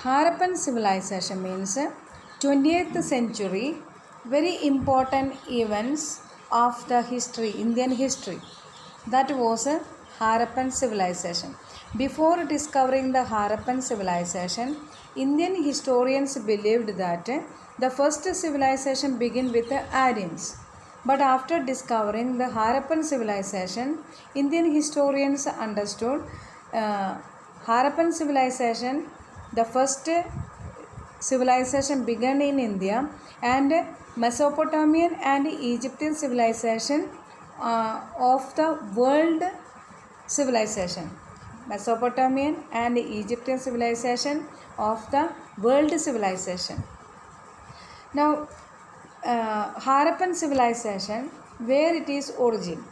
Harappan civilization means 20th century, very important events of the history, Indian history. That was a Harappan civilization. Before discovering the Harappan civilization, Indian historians believed that the first civilization began with the Aryans. But after discovering the Harappan civilization, Indian historians understood Harappan civilization, the first civilization began in India, and Mesopotamian and Egyptian civilization of the world civilization. Mesopotamian and Egyptian civilization of the world civilization. Now, Harappan civilization, where it is origin.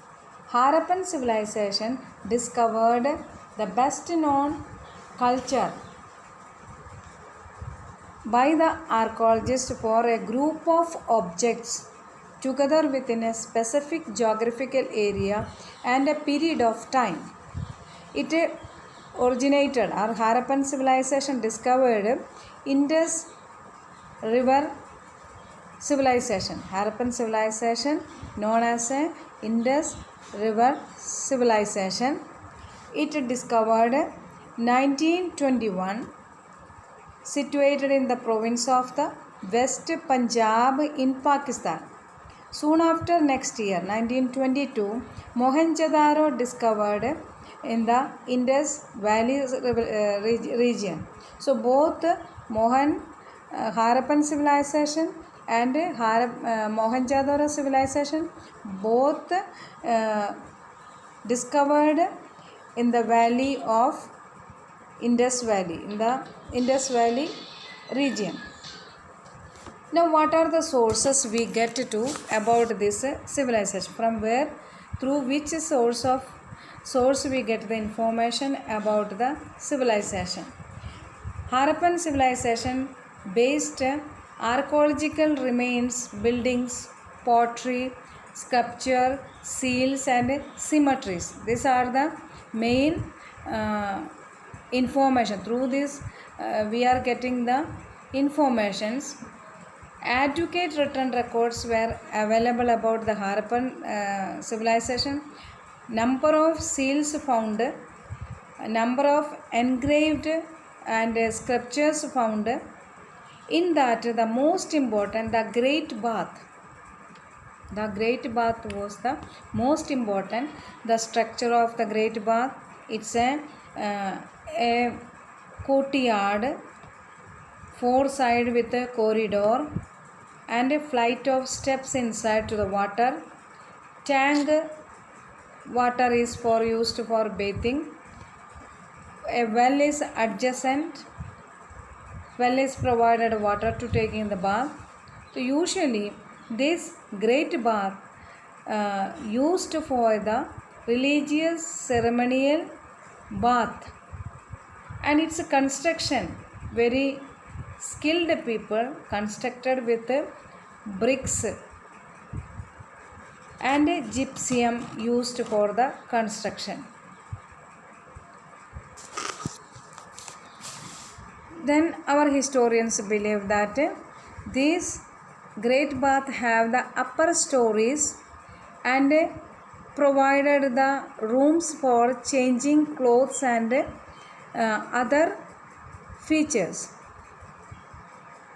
Harappan civilization discovered the best known culture by the archaeologist for a group of objects together within a specific geographical area and a period of time. It originated, or Harappan civilization discovered Indus River civilization. Harappan civilization known as a Indus River civilization. It discovered 1921, situated in the province of the West Punjab in Pakistan. Soon after, next year 1922, Mohenjo-daro discovered in the Indus Valley region. So both Harappan civilization and Mohenjo-daro civilization both discovered in the valley of Indus Valley, in the Indus Valley region. Now, what are the sources we get to about this civilization? From where, through which source we get the information about the civilization? Harappan civilization based archaeological remains, buildings, pottery, sculpture, seals and cemeteries. These are the main information. Through this we are getting the informations. Adequate written records were available about the Harappan civilization. Number of seals found, number of engraved and sculptures found. In that, the most important, the Great Bath. The Great Bath was the most important. The structure of the Great Bath, it's a courtyard, four side with a corridor and a flight of steps inside to the water. Tank water is used for bathing. A well is adjacent. Well is provided water to take in the bath. So usually this great bath used for the religious ceremonial bath, and its construction very skilled people constructed with bricks and gypsum used for the construction. Then our historians believe that these great baths have the upper stories and provided the rooms for changing clothes and other features.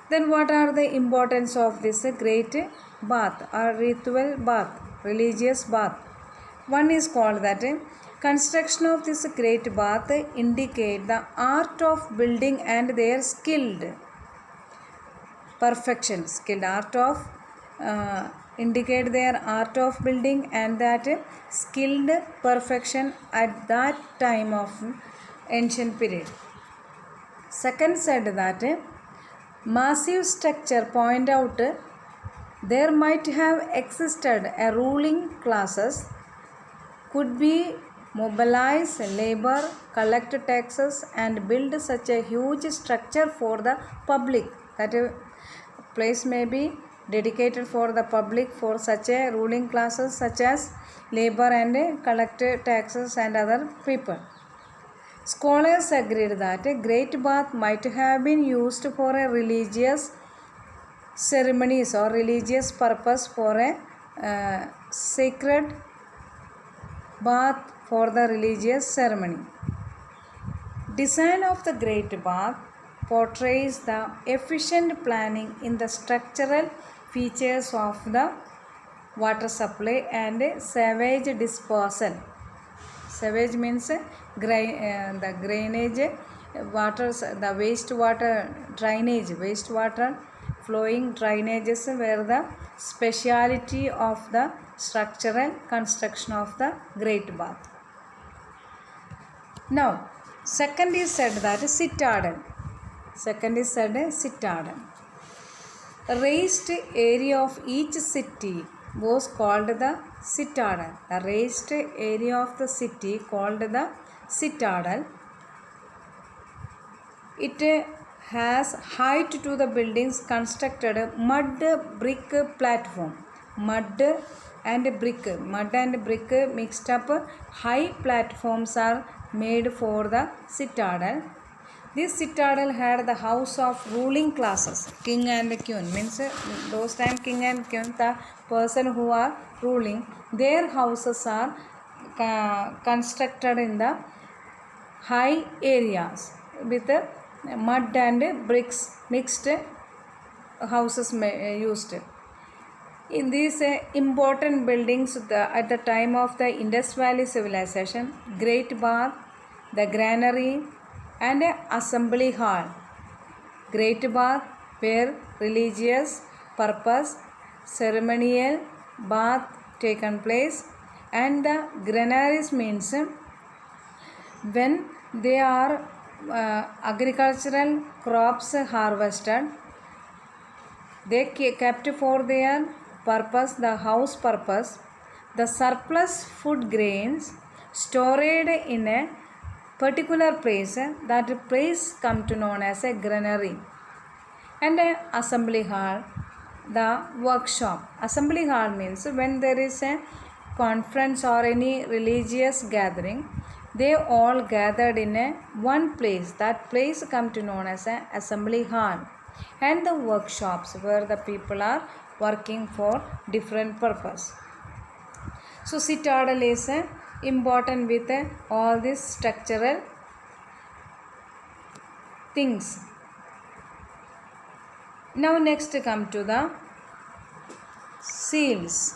Then what are the importance of this great bath or ritual bath, religious bath? One is called that construction of this great bath indicate the art of building and their skilled perfection. Skilled art of indicate their art of building and that skilled perfection at that time of ancient period. Second said that massive structure point out there might have existed a ruling classes could be mobilize labor, collect taxes and build such a huge structure for the public. That place may be dedicated for the public, for such a ruling classes such as labor and collect taxes and other people. Scholars agreed that a great bath might have been used for a religious ceremonies or religious purpose, for a sacred bath for the religious ceremony. Design of the great bath portrays the efficient planning in the structural features of the water supply and sewage disposal. Sewage means the drainage, the wastewater flowing drainages were the speciality of the structural construction of the great bath. Now, second is said that citadel. A raised area of each city was called the citadel. The raised area of the city called the citadel. It has height to the buildings constructed mud brick platform. Mud and brick mixed up high platforms are made for the citadel. This citadel had the house of ruling classes, king and queen. Means those time king and queen, the person who are ruling, their houses are constructed in the high areas with mud and bricks mixed houses used. In these important buildings at the time of the Indus Valley civilization, Great Bath, the granary and assembly hall. Great Bath where religious purpose ceremonial bath taken place, and the granaries means when they are agricultural crops harvested, they kept for their purpose, the house purpose, the surplus food grains stored in a particular place, that place come to known as a granary. And a assembly hall, the workshop. Assembly hall means when there is a conference or any religious gathering, they all gathered in a one place. That place come to known as a assembly hall. And the workshops where the people are working for different purpose. So citadel is important with all these structural things. Now next come to the seals.